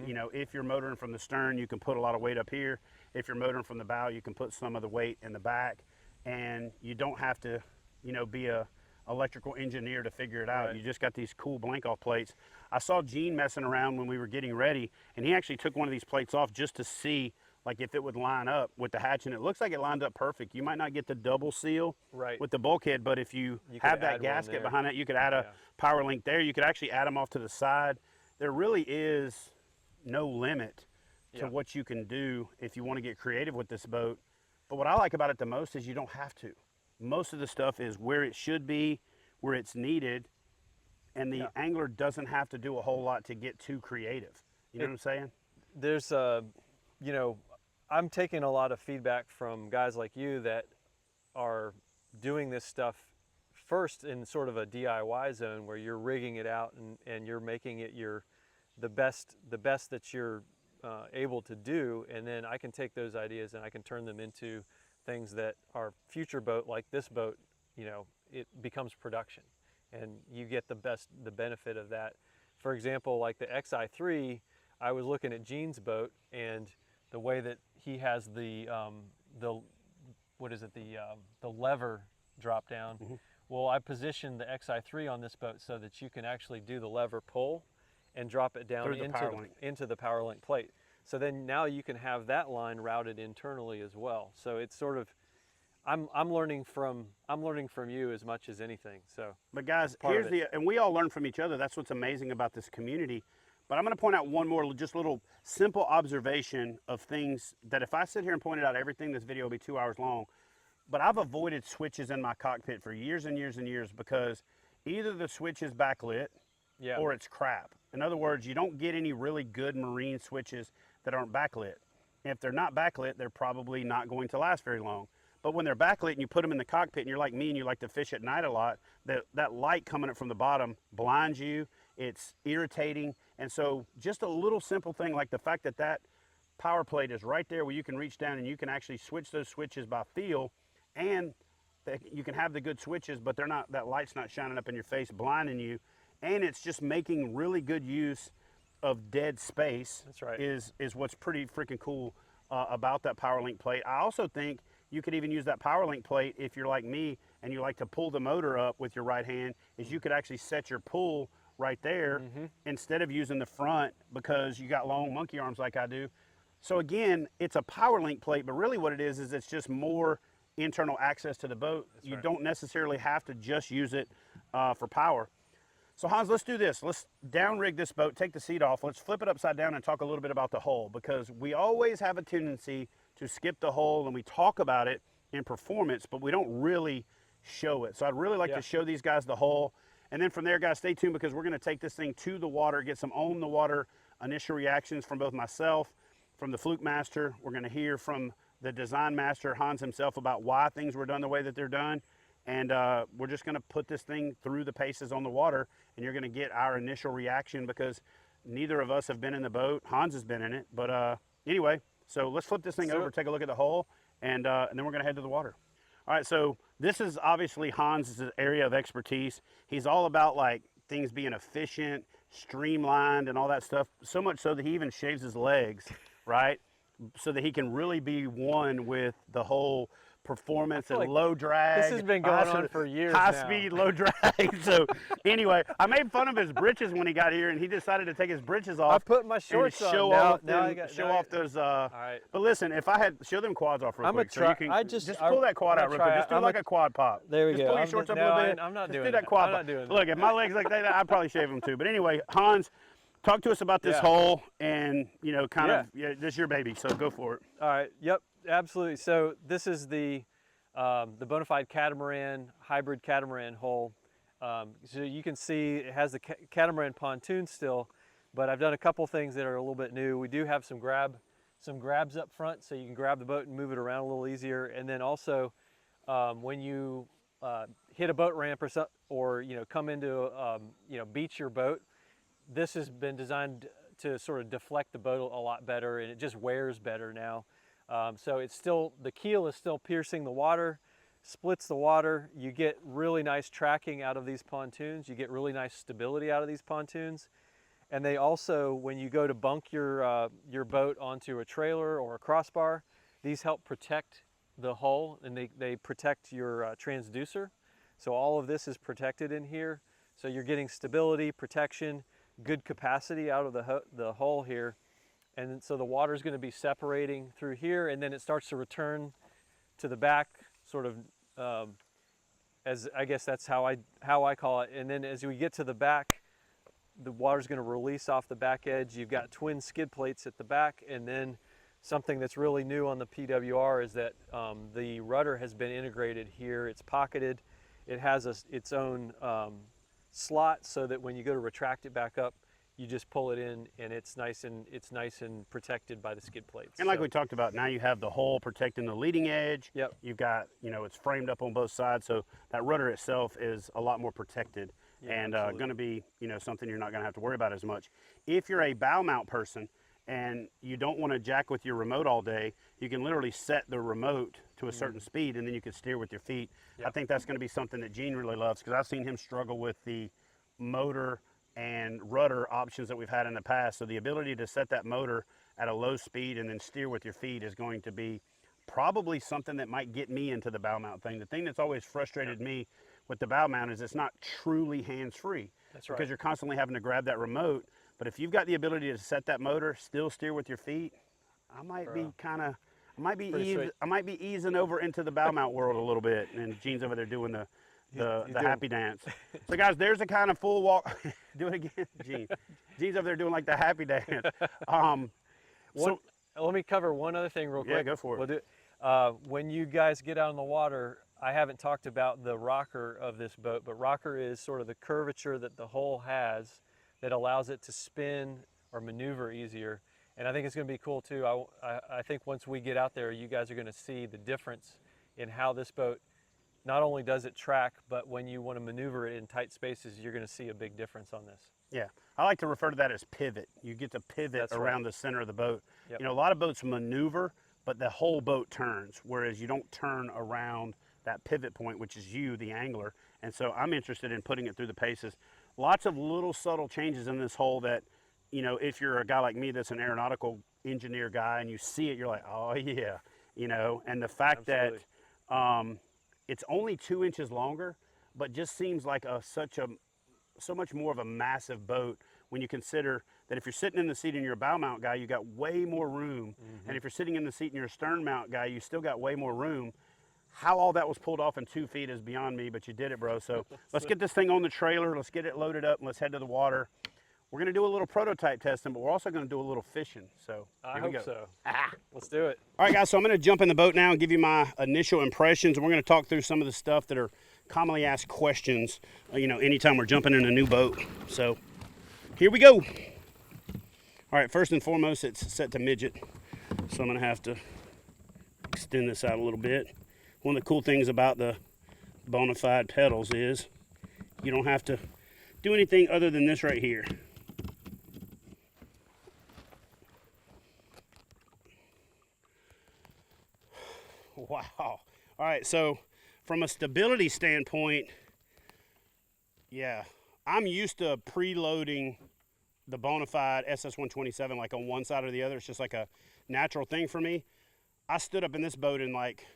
You know, if you're motoring from the stern, you can put a lot of weight up here. If you're motoring from the bow, you can put some of the weight in the back, and you don't have to, you know, be a electrical engineer to figure it out. Right. You just got these cool blank off plates. I saw Gene messing around when we were getting ready, and he actually took one of these plates off just to see like if it would line up with the hatch, and it looks like it lined up perfect. You might not get the double seal Right. with the bulkhead, but if you You have could that add one gasket there. behind it, you could add a power link there. You could actually add them off to the side. There really is no limit to what you can do if you want to get creative with this boat. But what I like about it the most is you don't have to. Most of the stuff is where it should be, where it's needed, and the angler doesn't have to do a whole lot to get too creative. You know what I'm saying? There's you know, I'm taking a lot of feedback from guys like you that are doing this stuff first in sort of a DIY zone where you're rigging it out and you're making it the best that you're able to do, and then I can take those ideas and I can turn them into things that are future boat, like this boat, you know, it becomes production and you get the benefit of that. For example, like the XI3, I was looking at Gene's boat, and the way that he has the what is it, the lever drop down. Well, I positioned the XI3 on this boat so that you can actually do the lever pull and drop it down into the power link plate. So then now you can have that line routed internally as well. So it's sort of, I'm learning from you as much as anything. So, but guys, here's and we all learn from each other. That's what's amazing about this community. But I'm going to point out one more just little simple observation of things that if I sit here and pointed out everything, this video will be 2 hours long. But I've avoided switches in my cockpit for years and years and years because either the switch is backlit or it's crap. In other words, you don't get any really good marine switches that aren't backlit. If they're not backlit, they're probably not going to last very long. But when they're backlit and you put them in the cockpit and you're like me and you like to fish at night a lot, that light coming up from the bottom blinds you. It's irritating. And so just a little simple thing like the fact that that power plate is right there where you can reach down and you can actually switch those switches by feel, and you can have the good switches, but they're not, that light's not shining up in your face, blinding you. And it's just making really good use of dead space. That's right. Is what's pretty freaking cool about that power link plate. I also think you could even use that power link plate if you're like me and you like to pull the motor up with your right hand, is you could actually set your pull right there instead of using the front because you got long monkey arms like I do. So again, it's a power link plate, but really what it is it's just more internal access to the boat. That's you right. don't necessarily have to just use it for power. So Hans, let's do this. Let's down rig this boat, take the seat off. Let's flip it upside down and talk a little bit about the hull, because we always have a tendency to skip the hull and we talk about it in performance, but we don't really show it. So I'd really like to show these guys the hull. And then from there, guys, stay tuned because we're going to take this thing to the water, get some on the water initial reactions from both myself, from the Fluke Master. We're going to hear from the design master, Hans himself, about why things were done the way that they're done. And we're just going to put this thing through the paces on the water, and you're going to get our initial reaction because neither of us have been in the boat. Hans has been in it. But anyway, so let's flip this thing over, take a look at the hull, and then we're going to head to the water. All right, so this is obviously Hans' area of expertise. He's all about like things being efficient, streamlined, and all that stuff, so much so that he even shaves his legs, right? So that he can really be one with the whole performance and like low drag. This has been going on for years High now. speed, low drag. So anyway, I made fun of his britches when he got here, and he decided to take his britches off. I put my shorts and on. show Now, off those. All right. But listen, if I had show them quads off real quick, so you can just pull that quad out real quick. Just do like a quad pop. There we just go. Pull your shorts up a little bit. I'm not doing do that quad I'm pop. not doing Look, if my legs like that, I'd probably shave them too. But anyway, Hans, talk to us about this hull, and you know, kind of, this is your baby, so go for it. All right. Yep. Absolutely. So this is the Bonafide catamaran, hybrid catamaran hull. So you can see it has the catamaran pontoon still, but I've done a couple things that are a little bit new. We do have some grabs up front, so you can grab the boat and move it around a little easier. And then also, when you hit a boat ramp or you know, come into you know, beach your boat, this has been designed to sort of deflect the boat a lot better, and it just wears better now. So it's still, the keel is still piercing the water, splits the water. You get really nice tracking out of these pontoons. You get really nice stability out of these pontoons. And they also, when you go to bunk your boat onto a trailer or a crossbar, these help protect the hull, and they protect your transducer. So all of this is protected in here. So you're getting stability, protection, good capacity out of the hull here. And so the water is going to be separating through here, and then it starts to return to the back, sort of, as I guess that's how I call it. And then as we get to the back, the water's going to release off the back edge. You've got twin skid plates at the back, and then something that's really new on the PWR is that the rudder has been integrated here. It's pocketed. It has its own slot, so that when you go to retract it back up, you just pull it in, and it's nice and protected by the skid plates. And like we talked about, now you have the hull protecting the leading edge. Yep. You've got, it's framed up on both sides, so that rudder itself is a lot more protected, and going to be, something you're not going to have to worry about as much. If you're a bow mount person and you don't want to jack with your remote all day, you can literally set the remote to a certain speed, and then you can steer with your feet. Yep. I think that's going to be something that Gene really loves, because I've seen him struggle with the motor and rudder options that we've had in the past. So the ability to set that motor at a low speed and then steer with your feet is going to be probably something that might get me into the bow mount thing. The thing that's always frustrated me with the bow mount is it's not truly hands-free. That's right. Because you're constantly having to grab that remote. But if you've got the ability to set that motor, still steer with your feet, I might be easing over into the bow mount world a little bit. And Gene's over there doing the happy dance. So guys, there's a kind of full walk. Do it again, Gene. Gene's over there doing like the happy dance. Let me cover one other thing real quick. Yeah, go for it. We'll do, when you guys get out in the water, I haven't talked about the rocker of this boat, but rocker is sort of the curvature that the hull has that allows it to spin or maneuver easier. And I think it's going to be cool too. I think once we get out there, you guys are going to see the difference in how this boat, not only does it track, but when you want to maneuver it in tight spaces, you're going to see a big difference on this. Yeah, I like to refer to that as pivot. You get to pivot around the center of the boat. Yep. A lot of boats maneuver, but the whole boat turns, whereas you don't turn around that pivot point, which is you, the angler. And so I'm interested in putting it through the paces. Lots of little subtle changes in this hull that, if you're a guy like me that's an aeronautical engineer guy and you see it, you're like, oh yeah, and the fact that it's only 2 inches longer, but just seems like so much more of a massive boat when you consider that if you're sitting in the seat and you're a bow mount guy, you got way more room. And if you're sitting in the seat and you're a stern mount guy, you still got way more room. How all that was pulled off in 2 feet is beyond me, but you did it, bro. So let's get this thing on the trailer. Let's get it loaded up and let's head to the water. We're going to do a little prototype testing, but we're also going to do a little fishing. So I hope so. Let's do it. All right, guys, so I'm going to jump in the boat now and give you my initial impressions. And we're going to talk through some of the stuff that are commonly asked questions, anytime we're jumping in a new boat. So here we go. All right, first and foremost, it's set to midget. So I'm going to have to extend this out a little bit. One of the cool things about the Bonafide pedals is you don't have to do anything other than this right here. Wow. All right, so from a stability standpoint, yeah, I'm used to preloading the Bonafide SS127 like on one side or the other. It's just like a natural thing for me. I stood up in this boat and like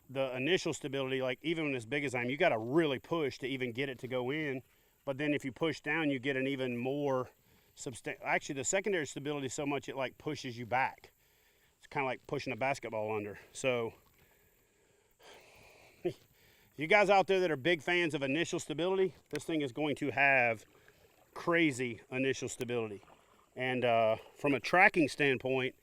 the initial stability, like even when as big as I am, you got to really push to even get it to go in. But then if you push down, you get an even more actually the secondary stability so much it like pushes you back. It's kind of like pushing a basketball under. So you guys out there that are big fans of initial stability, this thing is going to have crazy initial stability. And from a tracking standpoint,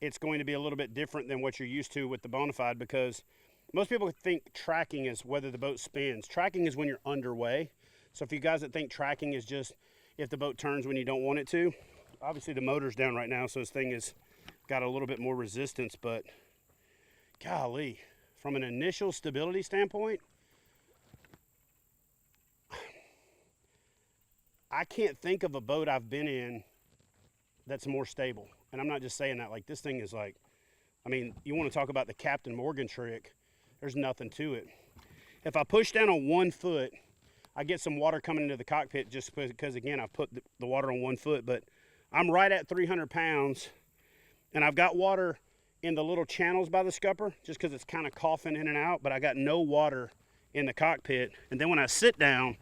it's going to be a little bit different than what you're used to with the Bonafide, because most people think tracking is whether the boat spins. Tracking is when you're underway. So if you guys that think tracking is just if the boat turns when you don't want it to, obviously the motor's down right now, so this thing has got a little bit more resistance, but golly, from an initial stability standpoint, I can't think of a boat I've been in that's more stable. And I'm not just saying that, like this thing is like, I mean, you want to talk about the Captain Morgan trick. there's nothing to it. If I push down on 1 foot, I get some water coming into the cockpit just because, again, I've put the water on 1 foot, but I'm right at 300 pounds, and I've got water in the little channels by the scupper just because it's kind of coughing in and out, but I got no water in the cockpit. And then when I sit down,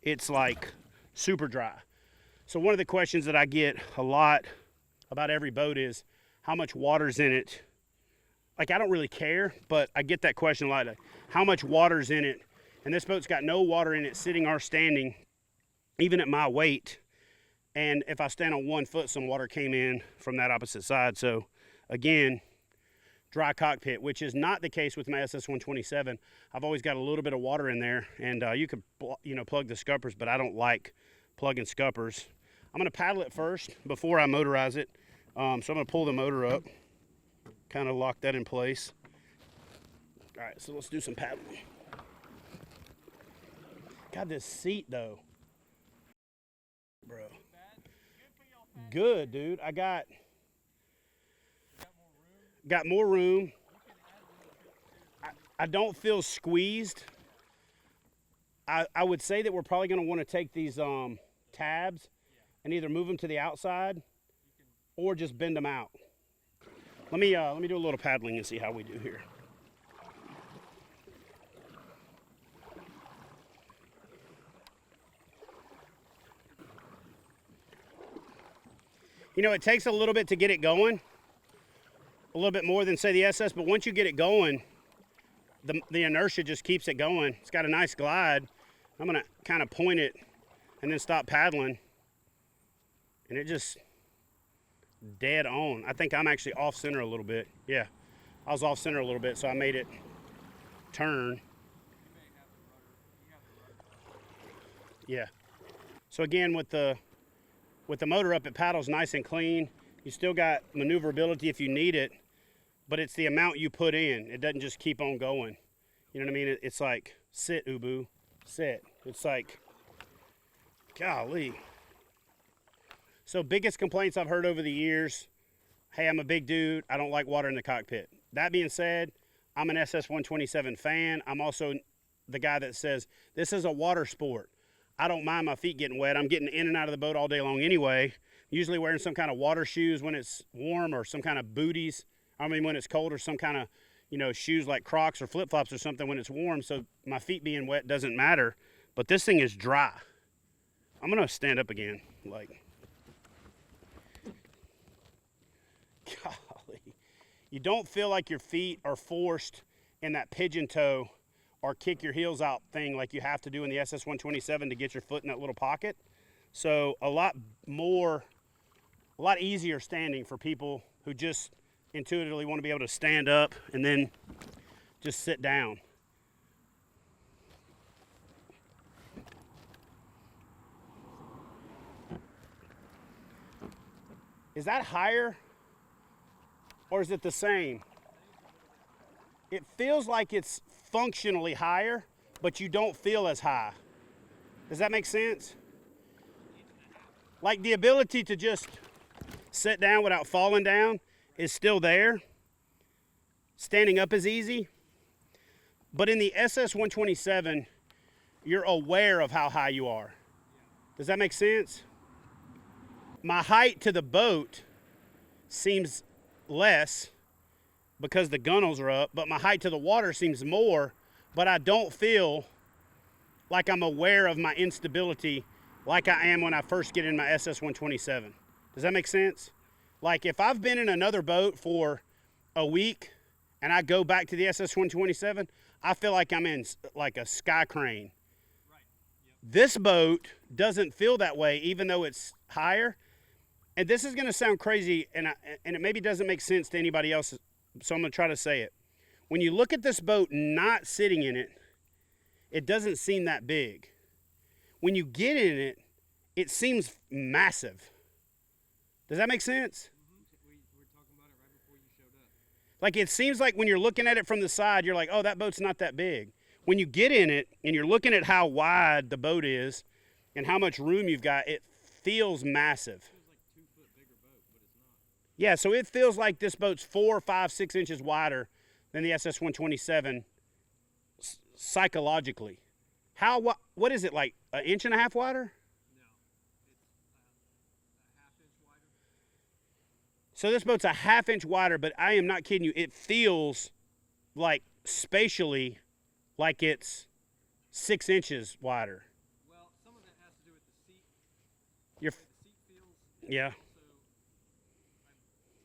it's like super dry. So one of the questions that I get a lot about every boat is how much water's in it. Like, I don't really care, but I get that question a lot. Like, how much water's in it? And this boat's got no water in it, sitting or standing, even at my weight. And if I stand on 1 foot, some water came in from that opposite side. So again, dry cockpit, which is not the case with my SS127. I've always got a little bit of water in there, and you could, plug the scuppers, but I don't like plugging scuppers. I'm gonna paddle it first before I motorize it. So I'm gonna pull the motor up, kind of lock that in place. All right, so let's do some paddling. God, this seat though, bro. Good, dude. I got more room. I don't feel squeezed. I would say that we're probably going to want to take these tabs and either move them to the outside or just bend them out. Let me do a little paddling and see how we do here. You know, it takes a little bit to get it going, a little bit more than, say, the SS, but once you get it going, the inertia just keeps it going. It's got a nice glide. I'm gonna kind of point it and then stop paddling, and it just dead on. I think I'm actually off center a little bit. Yeah, I was off center a little bit, so I made it turn. Yeah. So again, with the motor up, it paddles nice and clean. You still got maneuverability if you need it, but it's the amount you put in. It doesn't just keep on going. You know what I mean? It's like, sit, Ubu, sit. It's like, golly. So biggest complaints I've heard over the years, hey, I'm a big dude, I don't like water in the cockpit. That being said, I'm an SS127 fan. I'm also the guy that says, this is a water sport. I don't mind my feet getting wet. I'm getting in and out of the boat all day long anyway. Usually wearing some kind of water shoes when it's warm, or some kind of booties. I mean, when it's cold, or some kind of, shoes like Crocs or flip-flops or something when it's warm. So my feet being wet doesn't matter. But this thing is dry. I'm gonna stand up again. Like, golly. You don't feel like your feet are forced in that pigeon toe or kick your heels out thing like you have to do in the SS127 to get your foot in that little pocket. So a lot easier standing for people who just intuitively want to be able to stand up and then just sit down. Is that higher or is it the same? It feels like it's functionally higher, but you don't feel as high. Does that make sense? Like, the ability to just sit down without falling down is still there. Standing up is easy. But in the SS127, you're aware of how high you are. Does that make sense? My height to the boat seems less because the gunnels are up, but my height to the water seems more, but I don't feel like I'm aware of my instability like I am when I first get in my SS127. Does that make sense? Like, if I've been in another boat for a week and I go back to the SS127, I feel like I'm in like a sky crane. Right. Yep. This boat doesn't feel that way, even though it's higher. And this is gonna sound crazy, and it maybe doesn't make sense to anybody else, so I'm gonna try to say it. When you look at this boat not sitting in it, it doesn't seem that big. When you get in it, it seems massive. Does that make sense? We were talking about it right before you showed up. Like, it seems like when you're looking at it from the side, you're like, oh, that boat's not that big. When you get in it and you're looking at how wide the boat is and how much room you've got, it feels massive. It feels like 2 foot bigger boat, but it's not. Yeah, so it feels like this boat's 4, 5, 6 inches wider than the SS127 psychologically? What is it, like an inch and a half wider? No, it's a half-inch wider. So this boat's a half-inch wider, but I am not kidding you. It feels like spatially like it's 6 inches wider. Well, some of that has to do with the seat. You're, The seat feels. yeah. So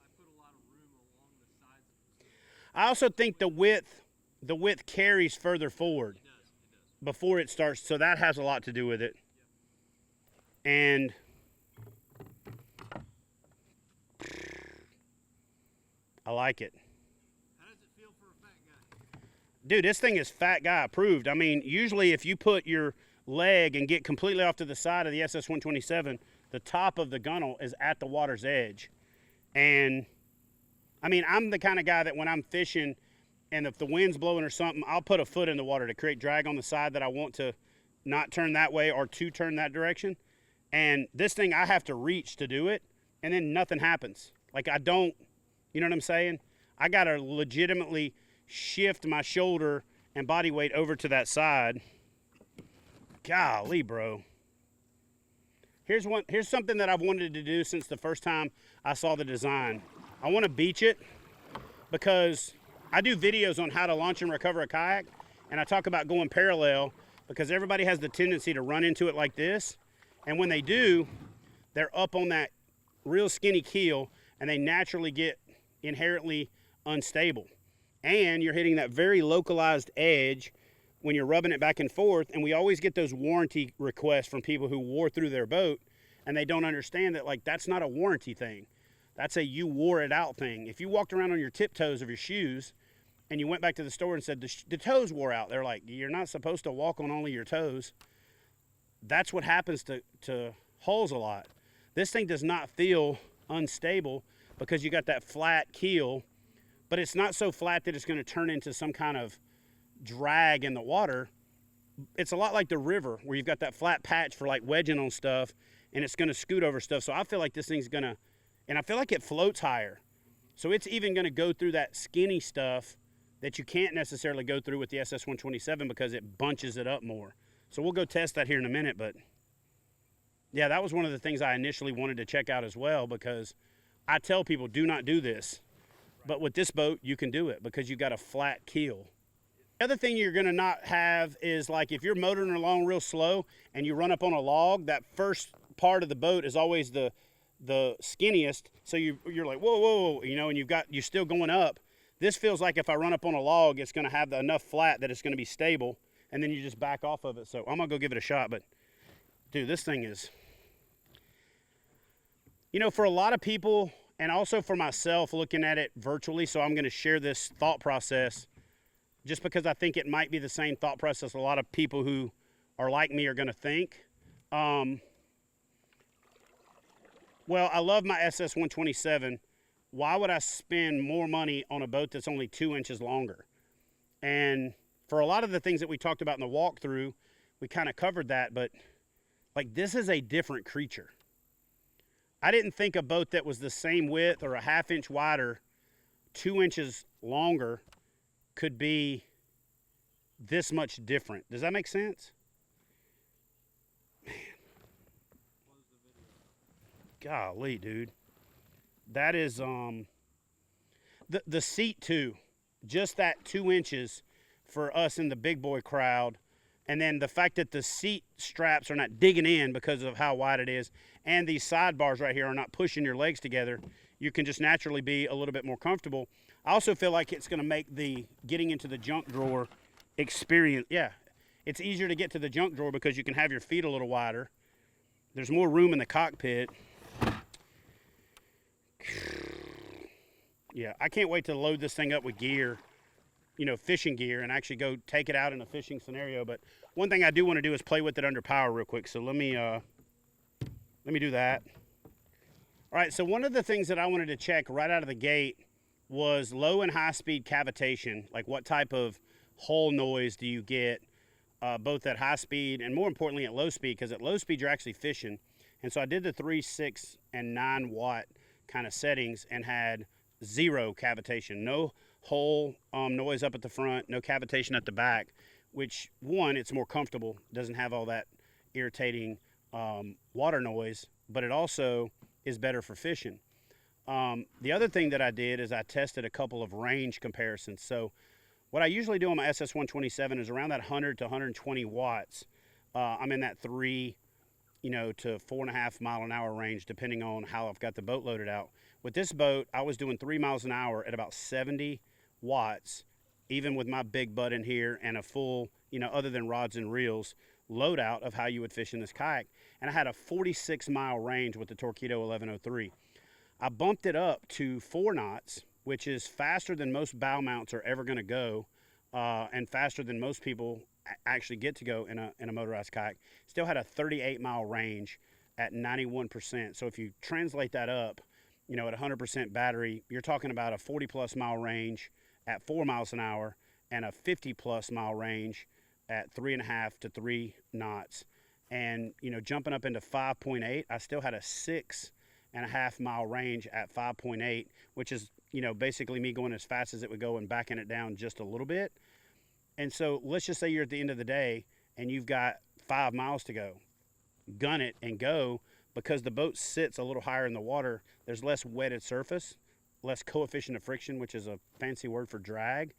I put a lot of room along the sides of the seat. I also think the width carries further forward It does. before it starts, so that has a lot to do with it. And I like it. How does it feel for a fat guy? Dude, this thing is fat guy approved. I mean, usually if you put your leg and get completely off to the side of the SS127, the top of the gunnel is at the water's edge. And I mean, I'm the kind of guy that when I'm fishing and if the wind's blowing or something, I'll put a foot in the water to create drag on the side that I want to not turn that way or to turn that direction. And this thing, I have to reach to do it, and then nothing happens. Like I don't, you know what I'm saying? I got to legitimately shift my shoulder and body weight over to that side. Golly, bro. Here's something that I've wanted to do since the first time I saw the design. I want to beach it because I do videos on how to launch and recover a kayak, and I talk about going parallel because everybody has the tendency to run into it like this. And when they do, they're up on that real skinny keel and they naturally get inherently unstable. And you're hitting that very localized edge when you're rubbing it back and forth. And we always get those warranty requests from people who wore through their boat and they don't understand that, like, that's not a warranty thing. That's a you wore it out thing. If you walked around on your tiptoes of your shoes and you went back to the store and said the toes wore out, they're like, you're not supposed to walk on only your toes. That's what happens to hulls a lot. This thing does not feel unstable because you got that flat keel, but it's not so flat that it's going to turn into some kind of drag in the water. It's a lot like the river where you've got that flat patch for like wedging on stuff and it's going to scoot over stuff. So I feel like this thing's going to, and I feel like it floats higher. So it's even going to go through that skinny stuff that you can't necessarily go through with the SS127 because it bunches it up more. So we'll go test that here in a minute, but yeah, that was one of the things I initially wanted to check out as well because I tell people do not do this, but with this boat you can do it because you got a flat keel. The other thing you're gonna not have is like if you're motoring along real slow and you run up on a log, that first part of the boat is always the skinniest, so you're like whoa, whoa, you know, and you're still going up. This feels like if I run up on a log, it's gonna have enough flat that it's gonna be stable, and then you just back off of it. So I'm gonna go give it a shot, but dude, this thing is, you know, for a lot of people, and also for myself looking at it virtually, so I'm gonna share this thought process just because I think it might be the same thought process a lot of people who are like me are gonna think. Well, I love my SS127. Why would I spend more money on a boat that's only 2 inches longer? And for a lot of the things that we talked about in the walkthrough, we kind of covered that, but like this is a different creature. I didn't think a boat that was the same width or a half-inch wider, 2 inches longer could be this much different. Does that make sense? Man. Golly, dude. That is, the seat too, just that 2 inches for us in the big boy crowd. And then the fact that the seat straps are not digging in because of how wide it is. And these sidebars right here are not pushing your legs together. You can just naturally be a little bit more comfortable. I also feel like it's going to make the getting into the junk drawer experience. Yeah, it's easier to get to the junk drawer because you can have your feet a little wider. There's more room in the cockpit. Yeah, I can't wait to load this thing up with gear, you know, fishing gear, and actually go take it out in a fishing scenario. But one thing I do want to do is play with it under power real quick. So let me do that. All right, so one of the things that I wanted to check right out of the gate was low and high speed cavitation. Like what type of hull noise do you get both at high speed and more importantly at low speed, because at low speed you're actually fishing. And so I did the 3, 6, and 9 watt kind of settings and had 0 cavitation, no hull noise up at the front, no cavitation at the back, which one, it's more comfortable, doesn't have all that irritating water noise, but it also is better for fishing. The other thing that I did is I tested a couple of range comparisons. So what I usually do on my SS127 is around that 100 to 120 watts. I'm in that 3 to 4.5 mile an hour range, depending on how I've got the boat loaded out. With this boat, I was doing 3 miles an hour at about 70 watts, even with my big butt in here and a full, other than rods and reels, loadout of how you would fish in this kayak. And I had a 46-mile range with the Torqeedo 1103. I bumped it up to 4 knots, which is faster than most bow mounts are ever going to go, and faster than most people actually get to go in a motorized kayak. Still had a 38-mile range at 91%. So if you translate that up, at 100% battery, you're talking about a 40-plus mile range at 4 miles an hour and a 50-plus mile range at 3.5 to 3 knots. And, jumping up into 5.8, I still had a 6.5 mile range at 5.8, which is, basically me going as fast as it would go and backing it down just a little bit. And so let's just say you're at the end of the day and you've got 5 miles to go. Gun it and go, because the boat sits a little higher in the water. There's less wetted surface, less coefficient of friction, which is a fancy word for drag.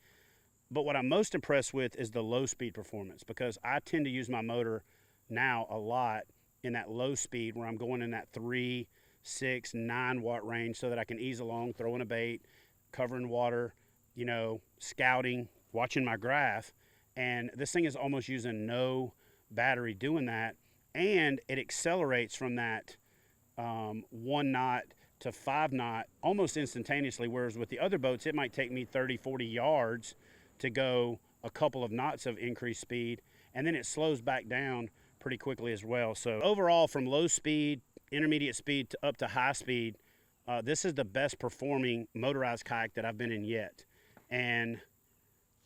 But what I'm most impressed with is the low speed performance, because I tend to use my motor now a lot in that low speed where I'm going in that 3, 6, 9 watt range so that I can ease along, throwing a bait, covering water, scouting, watching my graph. And this thing is almost using no battery doing that. And it accelerates from that 1 knot to 5 knot almost instantaneously. Whereas with the other boats, it might take me 30, 40 yards to go a couple of knots of increased speed. And then it slows back down pretty quickly as well. So overall, from low speed, intermediate speed to up to high speed, this is the best performing motorized kayak that I've been in yet. And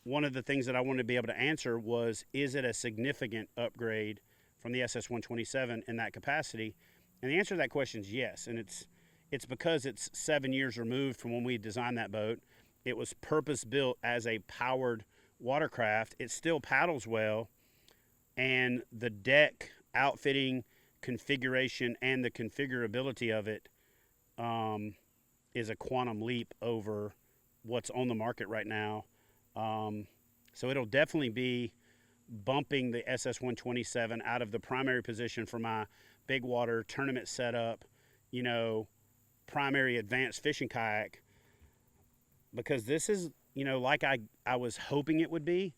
one of the things that I wanted to be able to answer was, is it a significant upgrade from the SS127 in that capacity? And the answer to that question is yes. And it's because it's 7 years removed from when we designed that boat. It was purpose built as a powered watercraft. It still paddles well, and the deck outfitting, configuration, and the configurability of it is a quantum leap over what's on the market right now. So it'll definitely be bumping the SS127 out of the primary position for my big water tournament setup, primary advanced fishing kayak, because this is, like I was hoping it would be,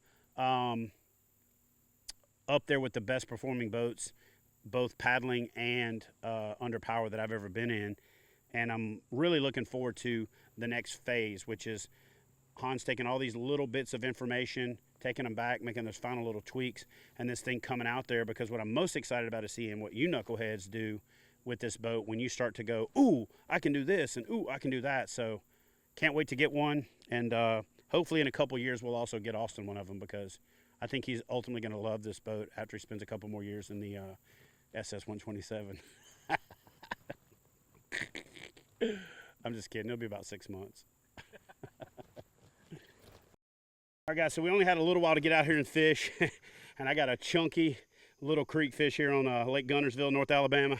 up there with the best performing boats, both paddling and under power, that I've ever been in. And I'm really looking forward to the next phase, which is Hans taking all these little bits of information, taking them back, making those final little tweaks, and this thing coming out there. Because what I'm most excited about is seeing what you knuckleheads do with this boat when you start to go, ooh, I can do this, and ooh, I can do that. So can't wait to get one. And hopefully in a couple years we'll also get Austin one of them, because I think he's ultimately going to love this boat after he spends a couple more years in the SS127. I'm just kidding. It'll be about 6 months. All right, guys, so we only had a little while to get out here and fish, and I got a chunky little creek fish here on Lake Gunnersville, North Alabama.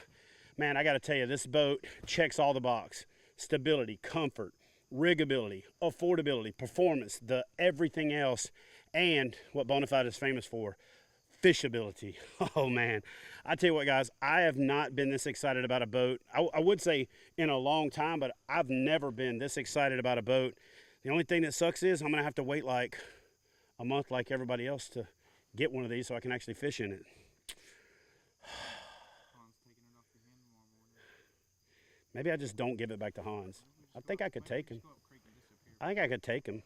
Man, I got to tell you, this boat checks all the boxes. Stability, comfort, riggability, affordability, performance, the everything else, and what Bonafide is famous for, fishability. Oh, man. I tell you what, guys, I have not been this excited about a boat. I would say in a long time, but I've never been this excited about a boat. The only thing that sucks is I'm going to have to wait like a month like everybody else to get one of these so I can actually fish in it. Maybe I just don't give it back to Hans. I think I could take him. I think I could take him.